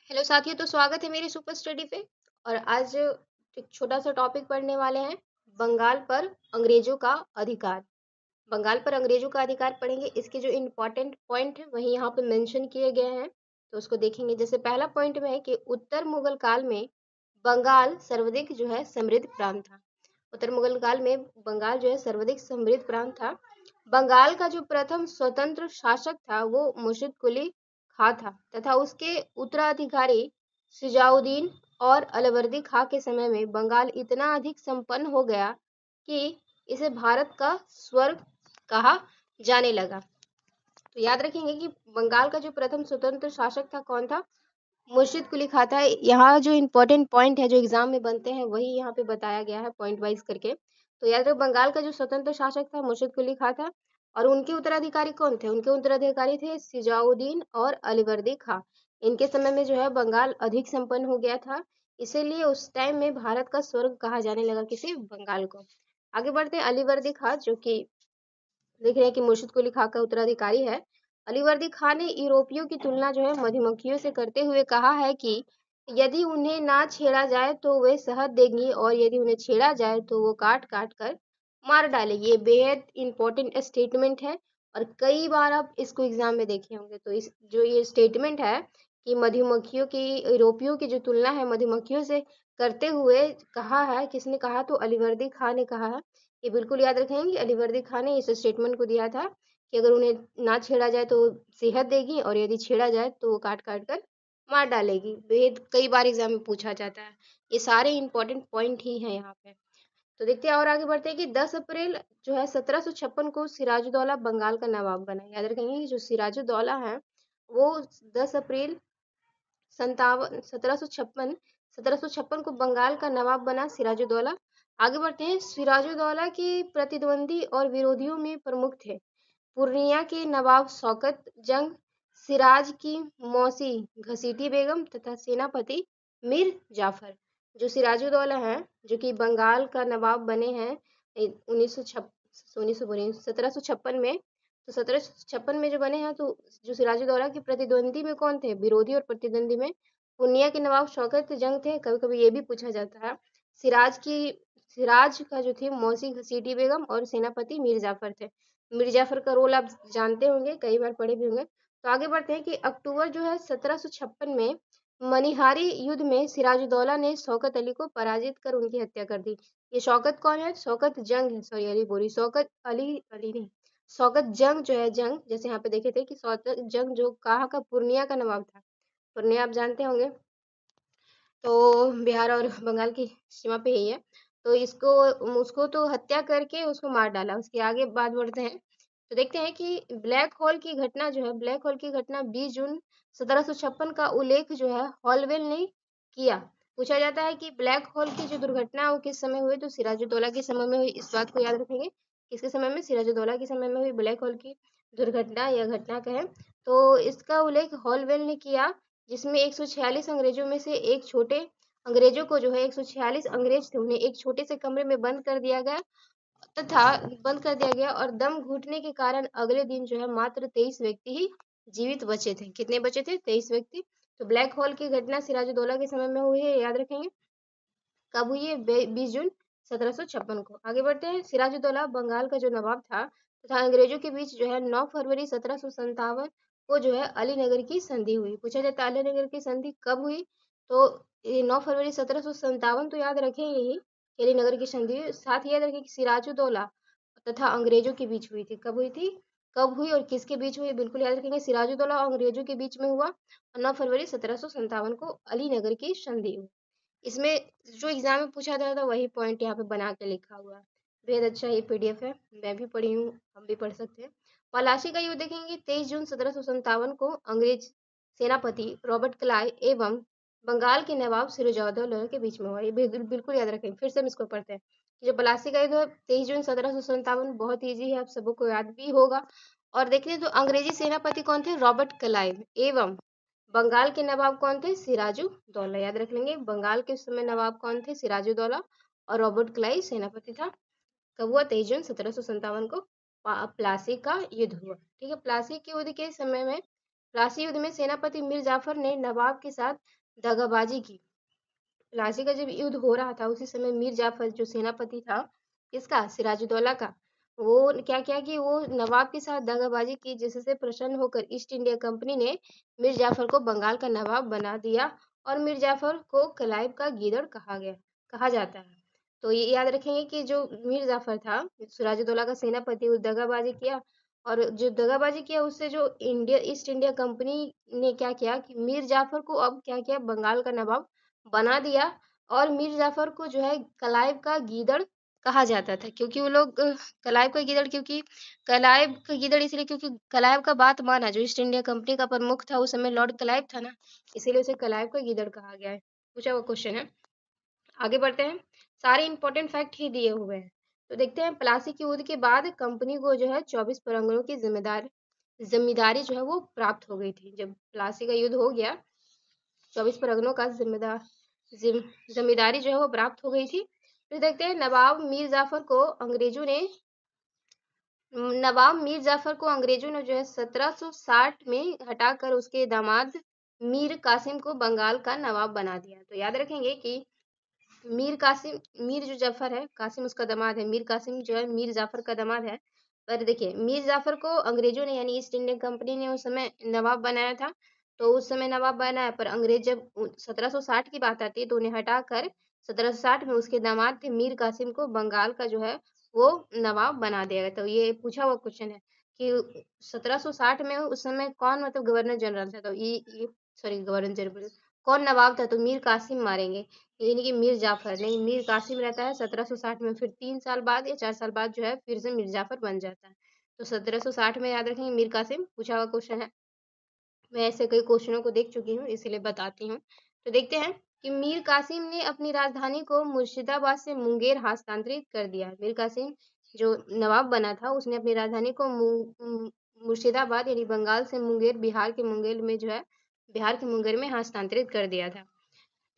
Hello साथियों, तो स्वागत है मेरे सुपर स्टडी पे। और आज एक छोटा सा टॉपिक पढ़ने वाले हैं। बंगाल पर अंग्रेजों का अधिकार। बंगाल पर अंग्रेजों का अधिकार पढ़ेंगे। इसके जो इम्पोर्टेंट पॉइंट है वही यहाँ पे मेंशन किए गए हैं, तो उसको देखेंगे। जैसे पहला पॉइंट में है कि उत्तर मुगल काल में बंगाल सर्वाधिक जो है समृद्ध प्रांत था। उत्तर मुगल काल में बंगाल जो है सर्वाधिक समृद्ध प्रांत था। बंगाल का जो प्रथम स्वतंत्र शासक था वो मुर्शिद कुली खां था, तथा उसके उत्तराधिकारी सिजाउद्दीन और अलवर्दी खां के समय में बंगाल इतना अधिक संपन्न हो गया कि इसे भारत का स्वर्ग कहा जाने लगा। तो याद रखेंगे कि बंगाल का जो प्रथम स्वतंत्र शासक था कौन था? मुर्शिद कुली खां था। यहाँ जो इम्पोर्टेंट पॉइंट है जो एग्जाम में बनते हैं वही यहाँ पे बताया गया है पॉइंट वाइज करके। तो याद रखो, बंगाल का जो स्वतंत्र शासक था मुर्शिद कुली खां था, और उनके उत्तराधिकारी कौन थे? उनके उत्तराधिकारी थे सिजाउद्दीन और अलीवर्दी खां। इनके समय में जो है बंगाल अधिक संपन्न हो गया था, इसीलिए उस टाइम में भारत का स्वर्ग कहा जाने लगा किसी बंगाल को। आगे बढ़ते हैं। अलीवर्दी खां, जो कि देख रहे हैं कि मुर्शिद कुली खां का उत्तराधिकारी है। अलीवर्दी खां ने यूरोपियों की तुलना जो है मधुमक्खियों से करते हुए कहा है कि यदि उन्हें ना छेड़ा जाए तो वे शहद देंगी, और यदि उन्हें छेड़ा जाए तो वो काट काट कर मार डालेगी। ये बेहद इंपॉर्टेंट स्टेटमेंट है, और कई बार आप इसको एग्जाम में देखे होंगे। तो इस जो ये स्टेटमेंट है कि मधुमक्खियों की, यूरोपियों की जो तुलना है मधुमक्खियों से करते हुए कहा है, किसने कहा? तो अलीवर्दी खां ने कहा है। ये बिल्कुल याद रखेंगे। अलीवर्दी खां ने इस स्टेटमेंट को दिया था कि अगर उन्हें ना छेड़ा जाए तो सेहत देगी, और यदि छेड़ा जाए तो वो काट काट कर मार डालेगी। भेद कई बार एग्जाम में पूछा जाता है। ये सारे इंपॉर्टेंट पॉइंट ही हैं यहाँ पे। तो देखते हैं और आगे बढ़ते हैं कि 10 अप्रैल जो है 1756 को सिराजुद्दौला बंगाल का नवाब बना। याद रखेंगे कि जो सिराजुद्दौला है वो 10 अप्रैल संतावन 1756 को बंगाल का नवाब बना सिराजुद्दौला। आगे बढ़ते हैं। सिराजुद्दौला के प्रतिद्वंदी और विरोधियों में प्रमुख थे पूर्णिया के नवाब शौकत जंग, सिराज की मौसी घसीटी बेगम तथा सेनापति मीर जाफर। जो सिराजुद्दौला हैं, जो कि बंगाल का नवाब बने हैं 1756 में। तो 1756 में जो बने हैं, तो जो सिराजुद्दौला के प्रतिद्वंदी में कौन थे? विरोधी और प्रतिद्वंदी में पूर्णिया के नवाब शौकत जंग थे। कभी कभी ये भी पूछा जाता है। सिराज की सिराज का जो थे मौसी घसीटी बेगम, और सेनापति मीर जाफर थे। मीर जाफर का रोल आप जानते होंगे, कई बार पढ़े भी होंगे। तो आगे बढ़ते हैं कि अक्टूबर जो है 1756 में मनिहारी युद्ध में सिराजुद्दौला ने शौकत अली को पराजित कर उनकी हत्या कर दी। ये शौकत कौन है? शौकत जंग है। सॉरी, अली बोली, शौकत अली, अली नहीं, शौकत जंग जो है, जंग जैसे यहाँ पे देखे थे कि शौकत जंग जो कहाँ का? पूर्णिया का नवाब था। पूर्णिया आप जानते होंगे, तो बिहार और बंगाल की सीमा पे ही है। तो इसको उसको तो हत्या करके उसको मार डाला। उसके आगे बात बढ़ते हैं, तो देखते हैं कि ब्लैक होल की घटना जो है, ब्लैक होल की घटना 20 जून 1756 का उल्लेख जो है हॉलवेल ने किया। पूछा जाता है कि ब्लैक होल की जो दुर्घटना है वो किस समय हुई? तो सिराजुद्दौला के समय में हुई। इस बात को याद रखेंगे। किसके समय में? सिराजुद्दौला के समय में हुई ब्लैक होल की दुर्घटना या घटना कहें। तो इसका उल्लेख हॉलवेल ने किया, जिसमें 146 अंग्रेजों में से एक छोटे अंग्रेजों को जो है 146 अंग्रेज थे, उन्हें एक छोटे से कमरे में बंद कर दिया गया, तथा बंद कर दिया गया, और दम घुटने के कारण अगले दिन जो है मात्र 23 व्यक्ति ही जीवित बचे थे। कितने बचे थे? 23 व्यक्ति। तो ब्लैक होल की घटना सिराजुद्दौला के समय में हुई है, याद रखेंगे। कब हुई है? 20 जून 1756 को। आगे बढ़ते हैं। सिराजुद्दौला बंगाल का जो नवाब था तथा अंग्रेजों के बीच जो है 9 फरवरी 1757 को जो है अलीनगर की संधि हुई। पूछा जाता है अलीनगर की संधि कब हुई? तो ये 9 फरवरी 1757 तो याद रखेंगे ही, अलीनगर की संधि हुई। साथ ही याद रखें कि सिराजुद्दौला तथा अंग्रेजों के बीच हुई थी। कब हुई थी? कब हुई और किसके बीच हुई? बिल्कुल याद रखेंगे। सिराजुद्दौला और अंग्रेजों के बीच में हुआ, और 9 फरवरी 1757 को अलीनगर की संधि हुई। इसमें जो एग्जाम में पूछा जाता था वही पॉइंट यहाँ पे बना के लिखा हुआ है। बेहद अच्छा ये पीडीएफ है, मैं भी पढ़ी हूँ, हम भी पढ़ सकते हैं। पलाशी का युद्ध देखेंगे 23 जून 1757 को अंग्रेज सेनापति रॉबर्ट क्लाइव एवं बंगाल के नवाब सिराजुद्दौला के बीच में हुआ। ये बिल्कुल याद रखें। फिर से हम इसको पढ़ते हैं कि जो पलासी का युद्ध है 23 जून 1757, बहुत ईजी है, आप सबको याद भी होगा। और देखिए तो अंग्रेजी सेनापति कौन थे? Robert Clive. एवं बंगाल के नवाब कौन थे? सिराजुद्दौला। याद रख लेंगे, बंगाल के उस समय नवाब कौन थे? सिराजुद्दौला, और रॉबर्ट क्लाइव सेनापति था। कब हुआ? 23 जून 1757 को प्लासी का युद्ध हुआ। ठीक है, प्लासी के युद्ध के समय में प्लासी युद्ध में सेनापति मीर जाफर ने नवाब के साथ दगाबाजी की। प्लासी का जब युद्ध हो रहा था उसी समय मीर जाफर जो सेनापति था किसका, सिराजुद्दौला का, वो क्या किया कि वो नवाब के साथ दगाबाजी की, जिससे प्रसन्न होकर ईस्ट इंडिया कंपनी ने मीर जाफर को बंगाल का नवाब बना दिया और मीर जाफर को कलाइब का गीदड़ कहा जाता है। तो ये याद रखेंगे कि जो मीर जाफर था सिराजुद्दौला का सेनापति, वो दगाबाजी किया, और जो दगाबाजी किया उससे जो इंडिया ईस्ट इंडिया कंपनी ने क्या किया कि मीर जाफर को अब क्या किया, बंगाल का नवाब बना दिया। और मीर जाफर को जो है कलाइब का गीदड़ कहा जाता था, क्योंकि वो लोग कलाइब का गीदड़, क्योंकि कलाइब का गीदड़ इसलिए क्योंकि कलाइब का बात माना, जो ईस्ट इंडिया कंपनी का प्रमुख था उस समय लॉर्ड कलाइव था ना, इसीलिए उसे कलाइब का गीदड़ कहा गया है। पूछा हुआ क्वेश्चन है। आगे बढ़ते हैं, सारे इंपॉर्टेंट फैक्ट ही दिए हुए हैं। तो देखते हैं, प्लासी के युद्ध के बाद कंपनी को जो है 24 परगनों की जिम्मेदारी जो है वो प्राप्त हो गई थी। जब प्लासी का युद्ध हो गया 24 परगनों का जिम्मेदारी जो है वो प्राप्त हो गई थी। फिर देखते हैं, नवाब मीर जाफर को अंग्रेजों ने जो है 1760 में हटाकर उसके दामाद मीर कासिम को बंगाल का नवाब बना दिया। तो याद रखेंगे कि मीर जो जाफर है, कासिम उसका दामाद है, मीर कासिम जो है मीर जाफर का दामाद है। पर देखिए, मीर जाफर को अंग्रेजों ने यानी ईस्ट इंडियन कंपनी ने उस समय नवाब बनाया था। तो उस समय नवाब बनाया, पर अंग्रेज जब 1760 की बात आती है तो उन्हें हटाकर 1760 में उसके दामाद थे मीर कासिम को बंगाल का जो है वो नवाब बना दिया गया। तो ये पूछा हुआ क्वेश्चन है कि 1760 में उस समय कौन मतलब गवर्नर जनरल था, तो ये सॉरी गवर्नर जनरल कौन नवाब था, तो मीर कासिम मारेंगे, यानी कि मीर जाफर नहीं, मीर कासिम रहता है 1760 में, फिर 3 साल बाद या 4 साल बाद जो है फिर से मीर जाफर बन जाता है। तो 1760 में याद रखेंगे मीर कासिम, पूछा हुआ क्वेश्चन है। मैं ऐसे कई क्वेश्चनों को देख चुकी हूँ इसीलिए बताती हूँ। तो देखते हैं कि मीर कासिम ने अपनी राजधानी को मुर्शिदाबाद से मुंगेर हस्तांतरित कर दिया। मीर कासिम जो नवाब बना था उसने अपनी राजधानी को मुर्शिदाबाद यानी बंगाल से मुंगेर, बिहार के मुंगेर में हस्तांतरित कर दिया था।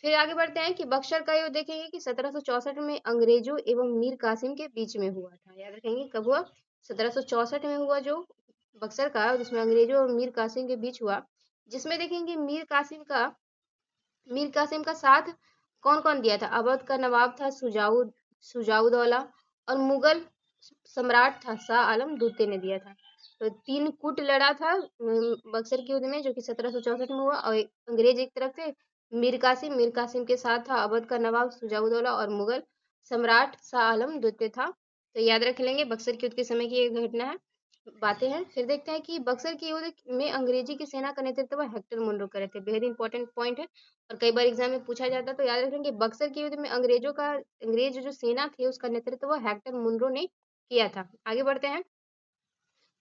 फिर आगे बढ़ते हैं कि बक्सर का युद्ध देखेंगे कि 1764 में अंग्रेजों एवं मीर कासिम के बीच में हुआ था। याद रखेंगे कब हुआ, 1764 में हुआ जो बक्सर का, जिसमें अंग्रेजों और मीर कासिम के बीच हुआ। जिसमें देखेंगे मीर कासिम का साथ कौन कौन दिया था, अवध का नवाब था सुजाउदौला, और मुगल सम्राट था शाह आलम द्वितीय ने दिया था। तो 3 गुट लड़ा था बक्सर के युद्ध में, जो कि 1764 में हुआ। और अंग्रेज एक तरफ थे मीर कासिम के साथ था अवध का नवाब सुजाउदौला, और मुगल सम्राट शाह आलम द्वितीय था। तो याद रख लेंगे, बक्सर के युद्ध के समय की ये घटना है, बातें हैं। फिर देखते हैं कि बक्सर के युद्ध में अंग्रेजी की सेना का नेतृत्व हेक्टर मुनरो करे थे। बेहद इंपॉर्टेंट पॉइंट है और कई बार एग्जाम में पूछा जाता है। तो याद रखेंगे, बक्सर के युद्ध में अंग्रेज जो सेना थी उसका नेतृत्व हेक्टर मुनरो ने किया था। आगे बढ़ते हैं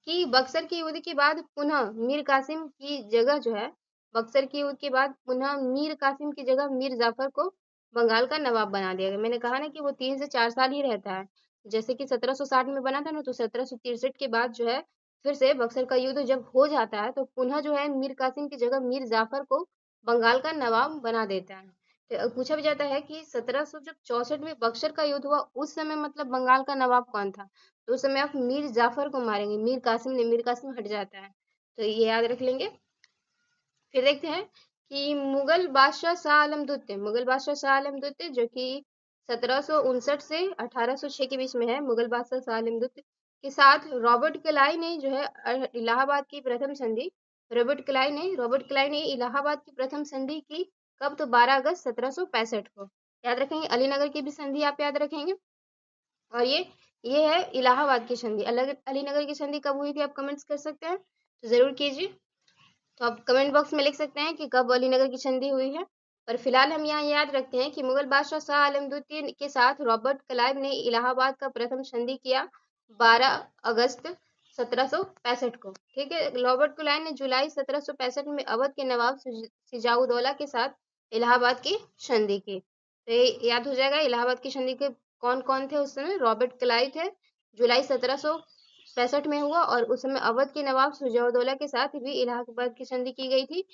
कि बक्सर के युद्ध के बाद पुनः मीर कासिम की जगह जो है, बक्सर के युद्ध के बाद पुनः मीर कासिम की जगह मीर जाफर को बंगाल का नवाब बना दिया गया। मैंने कहा ना कि वो 3 से 4 साल ही रहता है। जैसे कि 1760 में बना था ना, तो 1763 के बाद जो है फिर से बक्सर का युद्ध जब हो जाता है तो पुनः जो है मीर कासिम की जगह मीर जाफर को बंगाल का नवाब बना देता है। तो पूछा भी जाता है कि 1764 में बक्सर का युद्ध हुआ उस समय मतलब बंगाल का नवाब कौन था, तो उस समय आप मीर जाफर को मारेंगे, मीर कासिम हट जाता है। तो ये याद रख लेंगे। फिर देखते हैं कि मुगल बादशाह शाह आलम द्वितीय जो कि 1759 से 1806 के बीच में है, मुगल बादशाह शाह आलम द्वितीय के साथ रॉबर्ट क्लाई ने जो है इलाहाबाद की प्रथम संधि रॉबर्ट क्लाई ने इलाहाबाद की प्रथम संधि की कब, तो 12 अगस्त 1765 को। याद रखेंगे, अलीनगर की भी संधि आप याद रखेंगे। और ये है इलाहाबाद की संधि। अलग अलीनगर की संधि कब हुई थी आप कमेंट्स कर सकते हैं, तो जरूर कीजिए। तो आप कमेंट बॉक्स में लिख सकते हैं कि कब अलीनगर की संधि हुई है। पर फिलहाल हम यहाँ याद रखते हैं कि मुगल बादशाह शाह आलम द्वितीय के साथ रॉबर्ट क्लाइव ने इलाहाबाद का प्रथम संधि किया 12 अगस्त 1765 को। ठीक है, रॉबर्ट क्लाइव ने जुलाई 1765 में अवध के नवाब सिजाउदौला के साथ इलाहाबाद की संधि की। तो ये याद हो जाएगा, इलाहाबाद की संधि के कौन कौन थे उस समय, रॉबर्ट क्लाइव थे, जुलाई 1765 में हुआ, और उस समय अवध के नवाब सुजाउदौला के साथ भी इलाहाबाद की संधि की गई थी।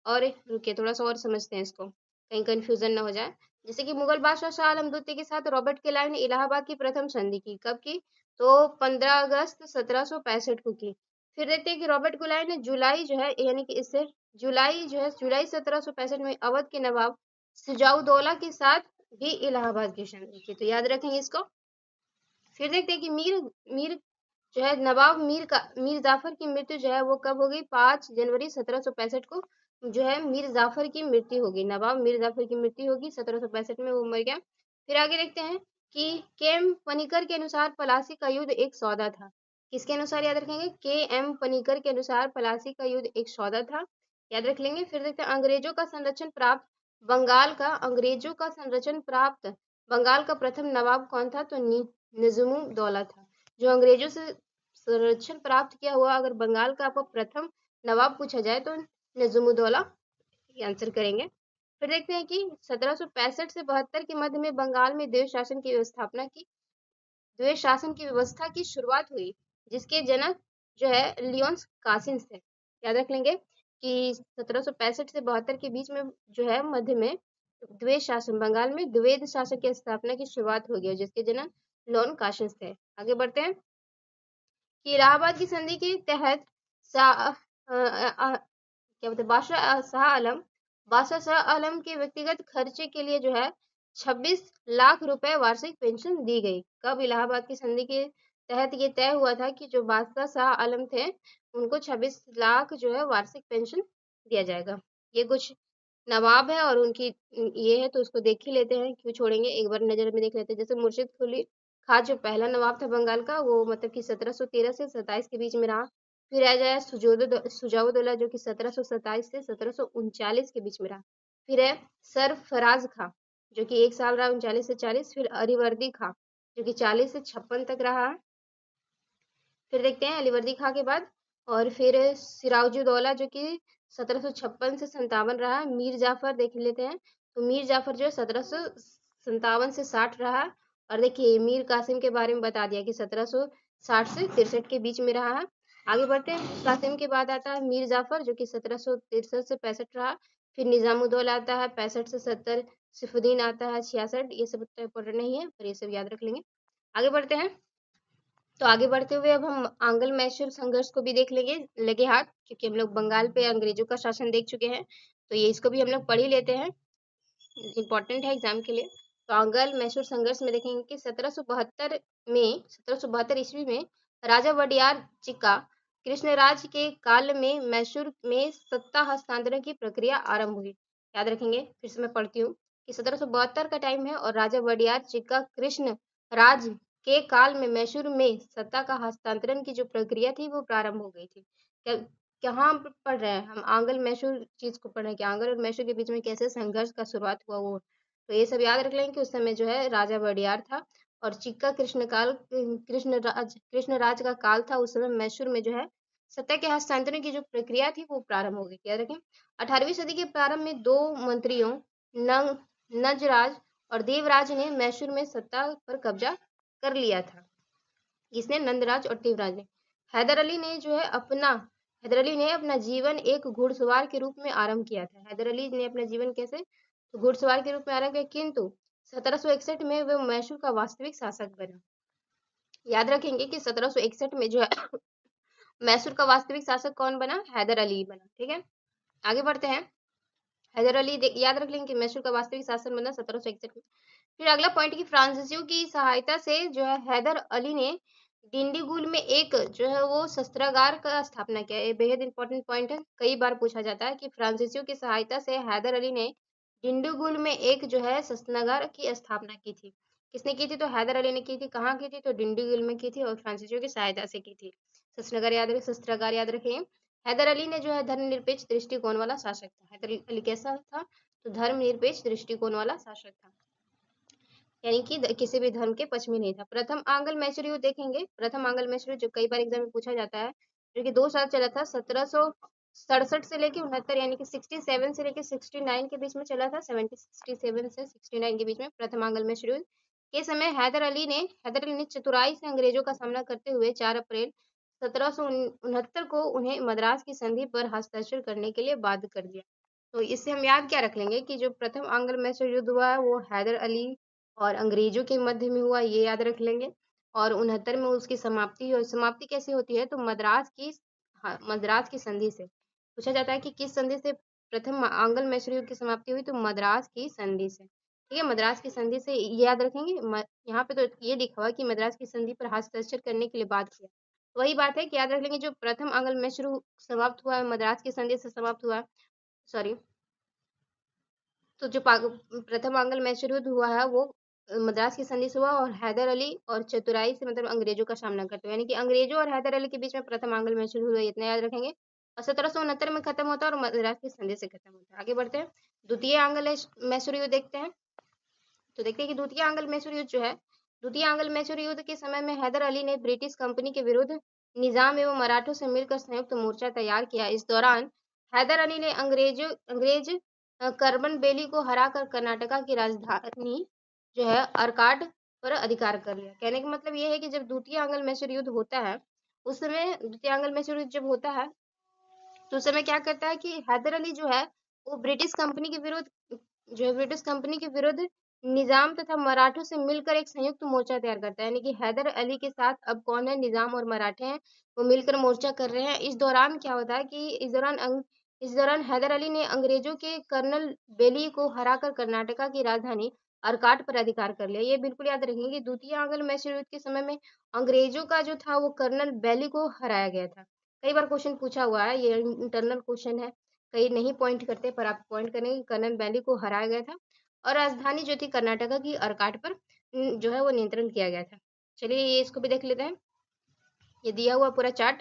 और रुकिए थोड़ा सा और समझते हैं इसको, कहीं कंफ्यूजन ना हो जाए। जैसे कि मुगल बादशाह शाह आलम द्वितीय के साथ रॉबर्ट क्लाइव ने इलाहाबाद की प्रथम संधि की, कब की, तो 15 अगस्त 1765 को की। फिर देखते हैं कि रॉबर्ट क्लाइव ने जुलाई जो है यानी कि इससे जुलाई 1765 में अवध के नवाब शुजाउद्दौला के साथ भी इलाहाबाद की संधि की। तो याद रखेंगे इसको। फिर देखते हैं कि मीर मीर जो है नवाब मीर जाफर की मृत्यु जो है वो कब हो गई? 5 जनवरी 1765 को जो है मीर जाफर की मृत्यु होगी। नवाब मीर जाफर की मृत्यु होगी 1765 में, वो मर गया। फिर आगे देखते हैं कि के.एम. पनिकर के अनुसार प्लासी का युद्ध एक सौदा था। किसके अनुसार याद रखेंगे? के.एम. पनिकर के अनुसार प्लासी का युद्ध एक सौदा था, याद रख लेंगे। फिर देखते हैं अंग्रेजों का संरक्षण प्राप्त बंगाल का प्रथम नवाब कौन था? तो निज़ामुद्दौला था। जो अंग्रेजों से संरक्षण प्राप्त किया हुआ अगर बंगाल का आपको प्रथम नवाब पूछा जाए तो निज़ामुद्दौला आंसर करेंगे। फिर देखते हैं कि 1765 से 72 के मध्य में बंगाल में द्वैध शासन की व्यवस्था की शुरुआत हुई, जिसके जनक जो है लियोन्स कासिन्स थे। याद रख लेंगे कि 1765 से 72 के बीच में जो है मध्य में बंगाल में द्वैध शासन की स्थापना की शुरुआत हो गई, जिसके जनक लियोन कासिन्स थे। आगे बढ़ते हैं कि इलाहाबाद की संधि के तहत क्या बोलते बादशाह शाह आलम के व्यक्तिगत खर्चे के लिए जो है 26 लाख रुपए वार्षिक पेंशन दी गई। कब इलाहाबाद की संधि के तहत ये तय हुआ था कि जो बादशाह शाह आलम थे उनको 26 लाख जो है वार्षिक पेंशन दिया जाएगा। ये कुछ नवाब है और उनकी ये है तो उसको देख ही लेते हैं, क्यों छोड़ेंगे, एक बार नजर में देख लेते हैं। जैसे मुर्शिद कुली खां जो पहला नवाब था बंगाल का, वो मतलब कि 1713 से 27 के बीच में रहा। फिर आ जाए सुजाउद्दौला जो कि 1727 से 1739 के बीच में रहा। फिर है सरफराज खां जो कि 1 साल रहा 39 से 40। फिर अलीवर्दी खां जो कि 40 से 56 तक रहा। फिर देखते हैं अलीवर्दी खां के बाद और फिर सिराजुद्दौला जो कि 1756 से 57 रहा। मीर जाफर देख लेते हैं, तो मीर जाफर जो है 1757 से 60 रहा। और देखिए मीर कासिम के बारे में बता दिया कि 1760 से 63 के बीच में रहा है। आगे बढ़ते हैं, कासिम के बाद आता है मीर जाफर जो कि 1763 से 65 रहा। फिर निजामुद्दौला आता है 65 से 70। सिफुद्दीन आता है 66। ये सब इतना इंपॉर्टेंट नहीं है पर ये सब याद रख लेंगे। आगे बढ़ते हैं, तो आगे बढ़ते हुए अब हम आंग्ल मैसूर संघर्ष को भी देख लेंगे लगे हाथ, क्योंकि हम लोग बंगाल पे अंग्रेजों का शासन देख चुके हैं, तो ये इसको भी हम लोग पढ़ ही लेते हैं, इम्पोर्टेंट है एग्जाम के लिए। तो आंग्ल मैसूर संघर्ष में देखेंगे कि 1772 ईस्वी में राजा वडियार चिक्का कृष्णराज के काल में मैसूर में सत्ता हस्तांतरण की प्रक्रिया आरंभ हुई। याद रखेंगे, फिर से मैं पढ़ती हूँ कि 1772 का टाइम है और राजा वडियार चिक्का कृष्ण राज के काल में मैसूर में सत्ता का हस्तांतरण की जो प्रक्रिया थी वो प्रारंभ हो गई थी। कहाँ पढ़ रहे हैं हम? आंग्ल मैसूर चीज को पढ़ रहे हैं कि आंग्ल और मैसूर के बीच में कैसे संघर्ष का शुरुआत हुआ वो। तो ये सब याद रख लेंगे कि उस समय जो है राजा वडियार था और चिक्का कृष्णराज का काल था। उस समय मैसूर में जो है सत्ता के हस्तांतरण की जो प्रक्रिया थी वो प्रारंभ हो गई। याद रखें, 18वीं सदी के प्रारंभ में दो मंत्रियों नजराज और देवराज ने मैसूर में सत्ता पर कब्जा कर लिया था। किसने? नंदराज और देवराज ने। हैदर अली ने अपना जीवन एक घुड़सवार के रूप में आरंभ किया था। हैदर अली ने अपना जीवन कैसे? तो घुड़सवार के रूप में आरंभ किया, किंतु 1761 में वह मैसूर का वास्तविक शासक बना। याद रखेंगे कि 1761 में जो है मैसूर का वास्तविक शासक कौन बना? हैदर अली बना। ठीक है, आगे बढ़ते हैं। हैदर अली याद रख लेंगे कि मैसूर का वास्तविक शासन बना 1761 में। फिर अगला पॉइंट की फ्रांसीसियों की सहायता से जो है हैदर अली ने डिंडीगुल में एक जो है वो शस्त्रागार का स्थापना किया। ये बेहद इंपॉर्टेंट पॉइंट है, कई बार पूछा जाता है कि फ्रांसीसियों की सहायता से हैदर अली ने डिंडीगुल में एक जो है शस्त्रागार की स्थापना की थी। किसने की थी? तो हैदर अली ने की थी। कहाँ की थी? तो डिंडीगुल में की थी और फ्रांसीसियों की सहायता से की थी। शस्त्रागार याद रखें। हैदर अली ने जो है धर्मनिरपेक्ष दृष्टिकोण वाला शासक था। हैदर अली कैसा था? तो धर्मनिरपेक्ष दृष्टिकोण वाला शासक था, यानी कि किसी भी धर्म के पक्ष में नहीं था। प्रथम आंग्ल मैसूर युद्ध देखेंगे। प्रथम आंग्ल मैसूर जो कई बार एग्जाम में पूछा जाता है, जो कि 2 साल चला था, 1767 से लेके 69, यानी कि 67 से लेके 69 के बीच में चला था। 67 से 69 के बीच में प्रथम आंग्ल मैसूर युद्ध के समय हैदर अली ने चतुराई से अंग्रेजों का सामना करते हुए 4 अप्रैल 1769 को उन्हें मद्रास की संधि पर हस्ताक्षर करने के लिए बाध्य कर दिया। तो इससे हम याद क्या रख लेंगे कि जो प्रथम आंग्ल मैसूर युद्ध हुआ है वो हैदर अली और अंग्रेजों के मध्य में हुआ, ये याद रख लेंगे। और 69 में उसकी समाप्ति हुई। समाप्ति कैसे होती है? तो मद्रास की हाँ, मद्रास की संधि से पूछा जाता है कि किस संधि से प्रथम आंग्ल मैसूर युद्ध की समाप्ति हुई, तो मद्रास की संधि से। ठीक है, मद्रास की संधि से ये याद रखेंगे। यहाँ पे तो ये लिखा हुआ है कि मद्रास की संधि पर हस्ताक्षर करने के लिए बात किया। वही बात है कि याद रख लेंगे, जो प्रथम आंग्ल मैसूर समाप्त हुआ है मद्रास की संधि से समाप्त हुआ है। सॉरी, तो जो प्रथम आंग्ल मैसूर युद्ध हुआ है वो मद्रास की संधि से हुआ, और हैदर अली और चतुराई से मतलब अंग्रेजों का सामना करते हुए, यानी कि अंग्रेजों और हैदर अली के बीच में प्रथम आंग्ल मैसूर युद्ध हुआ, इतना याद रखेंगे। और 1769 में खत्म होता है और मद्रास की संधि से खत्म होता है। आगे बढ़ते हैं, द्वितीय आंग्ल मैसूर युद्ध देखते हैं। तो देखते हैं कि द्वितीय आंग्ल मैसूर युद्ध जो है, द्वितीय आंग्ल मैसूर युद्ध के समय में हैदर अली ने ब्रिटिश कंपनी के विरुद्ध निजाम एवं मराठों से मिलकर संयुक्त मोर्चा तैयार किया। इस दौरान हैदर अली ने अंग्रेज करबन बेली को हराकर कर्नाटका की राजधानी जो है अर्काट पर अधिकार कर लिया। कहने का मतलब ये है कि जब द्वितीय आंग्ल मैसूर युद्ध होता है, उस समय द्वितीय आंग्ल मैसूर युद्ध जब होता है, तो उस समय क्या करता है कि हैदर अली जो है वो ब्रिटिश कंपनी के विरुद्ध, जो है ब्रिटिश कंपनी के विरुद्ध निजाम तथा मराठों से मिलकर एक संयुक्त मोर्चा तैयार करता है। यानी कि हैदर अली के साथ अब कौन है, निजाम और मराठे हैं, वो मिलकर मोर्चा कर रहे हैं। इस दौरान क्या होता है कि इस दौरान हैदर अली ने अंग्रेजों के कर्नल बेली को हराकर कर्नाटका की राजधानी अर्काट पर अधिकार कर लिया। ये बिल्कुल याद रखेंगे कि द्वितीय आंग्ल मैसूर युद्ध के समय में अंग्रेजों का जो था वो कर्नल बेली को हराया गया था। कई बार क्वेश्चन पूछा हुआ है, ये इंटरनल क्वेश्चन है, कई नहीं पॉइंट करते पर आप पॉइंट करेंगे। कर्नल बेली को हराया गया था और राजधानी जो थी कर्नाटका की अर्काट पर जो है वो नियंत्रण किया गया था। चलिए ये इसको भी देख लेते हैं, ये दिया हुआ पूरा चार्ट।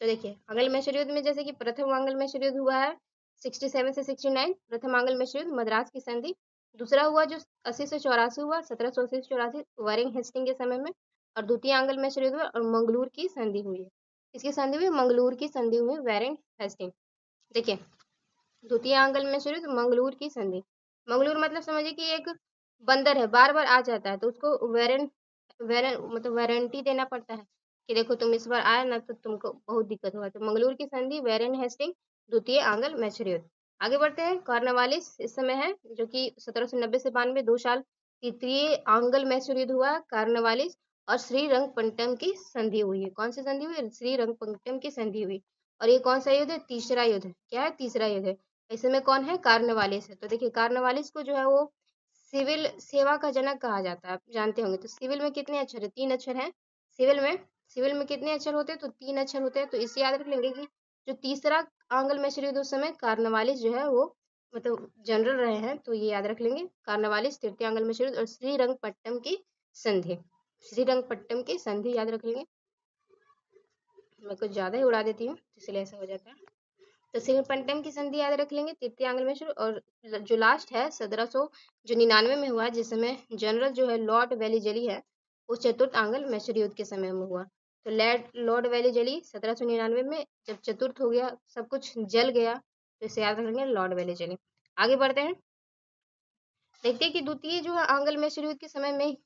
तो देखिए आंग्ल मैसूर युद्ध में जैसे कि प्रथम आंग्ल मैसूर युद्ध हुआ है 67 से 69, प्रथम आंग्ल मैसूर युद्ध मद्रास की संधि। दूसरा हुआ जो 80 से 84 हुआ, 1780 से 84 वारिंग हेस्टिंग के समय में। और द्वितीय आंग्ल मैसूर युद्ध हुआ और मंगलूर की संधि हुई है। इसकी संधि हुई, मंगलूर की संधि हुई, वारिंग हेस्टिंग। देखिए द्वितीय आंग्ल मैसूर युद्ध, मंगलूर की संधि। मंगलूर मतलब समझिए कि एक बंदर है, बार बार आ जाता है, तो उसको मतलब वारंटी देना पड़ता है कि देखो तुम इस बार आए ना तो तुमको बहुत दिक्कत होगा। तो मंगलूर की संधि, वेरेन हेस्टिंग, द्वितीय आंग्ल मैसूर युद्ध। आगे बढ़ते हैं, कॉर्नवालिस इस समय है जो कि 1790 से 92, 2 साल तृतीय आंग्ल मैसूर युद्ध हुआ कॉर्नवालिस, और श्रीरंगपट्टनम की संधि हुई है। कौन सी संधि हुई, श्रीरंगपट्टनम की संधि हुई। और ये कौन सा युद्ध है, तीसरा युद्ध है। क्या है, तीसरा युद्ध है। ऐसे में कौन है, कार्नवालिस है। तो देखिए कार्नवालिस को जो है वो सिविल सेवा का जनक कहा जाता है, आप जानते होंगे। तो सिविल में कितने अक्षर है, 3 अक्षर हैं। सिविल में कितने अक्षर होते हैं, तो 3 अक्षर होते हैं। तो इसे याद रख लेंगे कि जो तीसरा आंग्ल मैसूर युद्ध उस समय कार्नवालिस जो है वो मतलब जनरल रहे हैं, तो ये याद रख लेंगे। कार्नवालिस तृतीय आंग्ल मैसूर युद्ध और श्रीरंगपट्टनम की संधि, श्रीरंगपट्टनम की संधि याद रख लेंगे। मैं कुछ ज्यादा ही उड़ा देती हूँ इसलिए ऐसा हो जाता है। तो श्रीरंगपट्टनम की संधि याद रख लेंगे, तृतीय आंग्ल मैसूर। और जो लास्ट है 1799 में हुआ, जिस समय जनरल जो है लॉर्ड वेलीजली है, वो चतुर्थ आंग्ल मैसूर युद्ध के समय में हुआ। तो लॉर्ड वेलीजली 1799 में जब चतुर्थ हो गया, सब कुछ जल गया, तो इसे याद रखेंगे, लॉर्ड वेलीजली। आगे बढ़ते हैं, देखते हैं कि द्वितीय जो है आंग्ल मैसूर युद्ध के समय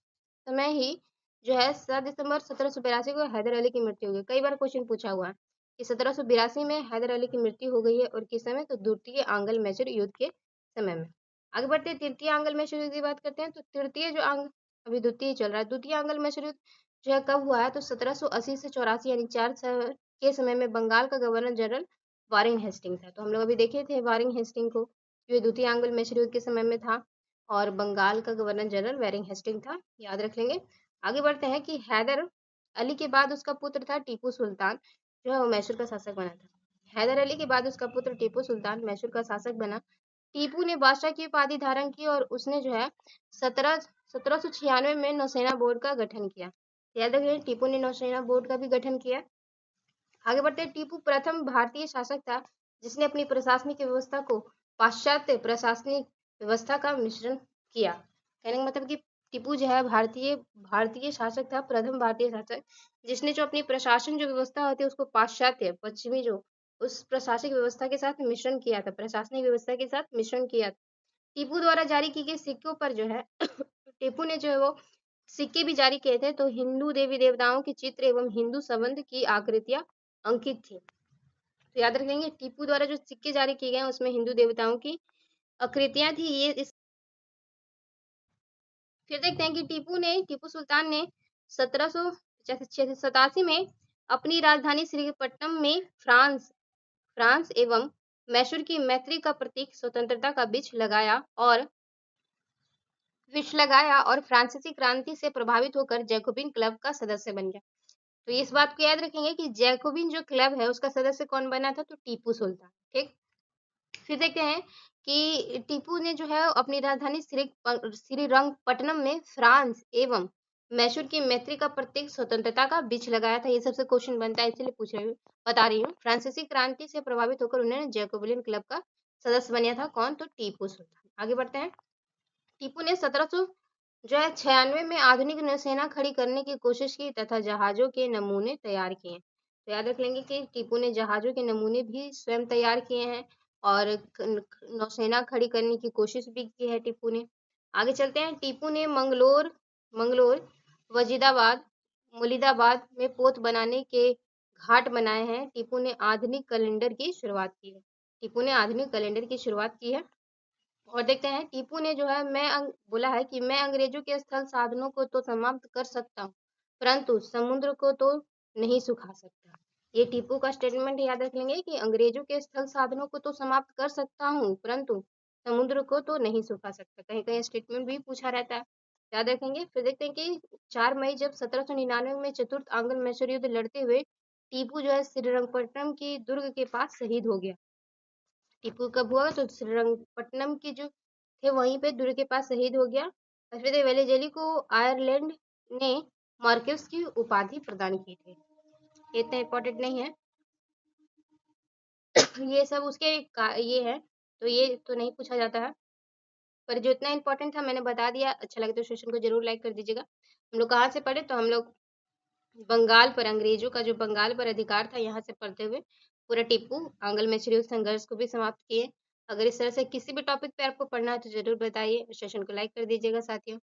ही जो है 7 दिसंबर 1782 को हैदर अली की मृत्यु हो गई। कई बार क्वेश्चन पूछा हुआ है कि 1782 में हैदर अली की मृत्यु हो गई है, और किस समय, तो द्वितीय आंग्ल मैसूर युद्ध के समय में। आगे बढ़ते हैं, तृतीय आंग्ल मैसूर युद्ध की बात करते हैं। तो तृतीय जो आंग्ल, अभी द्वितीय चल रहा है, द्वितीय आंग्ल मैसूर युद्ध जो है कब हुआ है, तो 1780 से 84, यानी 4 साल के समय में बंगाल का गवर्नर जनरल वारिंग हेस्टिंग था। तो हम लोग अभी देखे थे वारिंग हेस्टिंग को, जो द्वितीय आंग्ल मैसूर युद्ध के समय में था, और बंगाल का गवर्नर जनरल वारिंग हेस्टिंग था, याद रख लेंगे। आगे बढ़ते हैं कि हैदर अली के बाद उसका पुत्र था टीपू सुल्तान, जो है वो मैसूर का शासक बना था। हैदर अली के बाद उसका पुत्र टीपू सुल्तान मैसूर का शासक बना। टीपू ने बादशाह की उपाधि धारण की, और उसने जो है 1796 में नौसेना बोर्ड का गठन किया। याद रखिए टीपू ने नौसेना बोर्ड का भी गठन किया। आगे बढ़ते हैं, टीपू प्रथम भारतीय शासक था जिसने अपनी प्रशासनिक व्यवस्था को पाश्चात्य प्रशासनिक व्यवस्था का मिश्रण किया। कहने का मतलब कि टीपू जो है भारतीय भारतीय शासक था, प्रथम भारतीय शासक जिसने जो अपनी प्रशासन जो व्यवस्था होती है उसको पाश्चात्य पश्चिमी जो उस प्रशासनिक व्यवस्था के साथ मिश्रण किया था, प्रशासनिक व्यवस्था के साथ मिश्रण किया था। टीपू द्वारा जारी की गई सिक्कों पर जो है टीपू ने जो है वो सिक्के भी जारी किए थे, तो हिंदू देवी देवताओं के चित्र एवं हिंदू संबंध की आकृतियां अंकित थी। तो याद रखेंगे टीपू द्वारा जो सिक्के जारी किए गए उसमें हिंदू देवताओं की आकृतियां थी। ये इस फिर देखते हैं कि टीपू सुल्तान ने 1787 में अपनी राजधानी श्रीरंगपट्टनम में फ्रांस एवं मैसूर की मैत्री का प्रतीक स्वतंत्रता का विष लगाया और फ्रांसीसी क्रांति से प्रभावित होकर जैकोबिन क्लब का सदस्य बन गया। तो इस बात को याद रखेंगे कि जैकोबिन जो क्लब है उसका सदस्य कौन बना था, तो टीपू सुल्तान। ठीक, फिर देखते हैं कि टीपू ने जो है अपनी राजधानी श्रीरंगपट्टनम में फ्रांस एवं मैसूर की मैत्री का प्रतीक स्वतंत्रता का बीज लगाया था। ये सबसे क्वेश्चन बनता है, इसलिए पूछ रही हूँ, बता रही हूँ। फ्रांसीसी क्रांति से प्रभावित होकर उन्होंने जैकोबिन क्लब का सदस्य बना था। कौन, तो टीपू सुल्तान। आगे बढ़ते हैं। टीपू ने 1796 में आधुनिक नौसेना खड़ी करने की कोशिश की तथा जहाजों के नमूने तैयार किए। तो याद रख लेंगे कि टीपू ने जहाजों के नमूने भी स्वयं तैयार किए हैं और नौसेना खड़ी करने की कोशिश भी की है टीपू ने। आगे चलते हैं। टीपू ने मंगलोर, वजीदाबाद, मुलीदाबाद में पोत बनाने के घाट बनाए हैं। टीपू ने आधुनिक कैलेंडर की शुरुआत की है। टीपू ने आधुनिक कैलेंडर की शुरुआत की है। और देखते हैं, टीपू ने जो है बोला है कि मैं अंग्रेजों के स्थल साधनों को तो समाप्त कर सकता हूँ, परंतु समुद्र को तो नहीं सुखा सकता। ये टीपू का स्टेटमेंट याद रख लेंगे कि अंग्रेजों के स्थल साधनों को तो समाप्त कर सकता हूँ, परंतु समुद्र को तो नहीं सुखा सकता। कहीं कहीं स्टेटमेंट भी पूछा रहता है, याद रखेंगे। फिर देखते हैं कि 4 मई जब 1799 में चतुर्थ आंग्ल मैसूर युद्ध लड़ते हुए टीपू जो है श्रीरंगपट्टनम की दुर्ग के पास शहीद हो गया। टीपू कब हुआ, तो श्रीरंगपट्टनम की जो थे वहीं पे दुर्ग के पास शहीद हो गया। और फिर वेलेजेली को आयरलैंड ने मार्क्वेस की उपाधि प्रदान की थी। ये इतना इम्पोर्टेंट नहीं है ये सब ये है, तो ये तो नहीं पूछा जाता है, पर जो इतना इम्पोर्टेंट था मैंने बता दिया। अच्छा लगे तो सेशन को जरूर लाइक कर दीजिएगा। हम लोग कहाँ से पढ़े, तो हम लोग बंगाल पर, अंग्रेजों का जो बंगाल पर अधिकार था यहाँ से पढ़ते हुए पूरा टीपू आंग्ल मैसूर संघर्ष को भी समाप्त किए। अगर इस तरह से किसी भी टॉपिक पे आपको पढ़ना है तो जरूर बताइए। सेशन को लाइक कर दीजिएगा साथियों।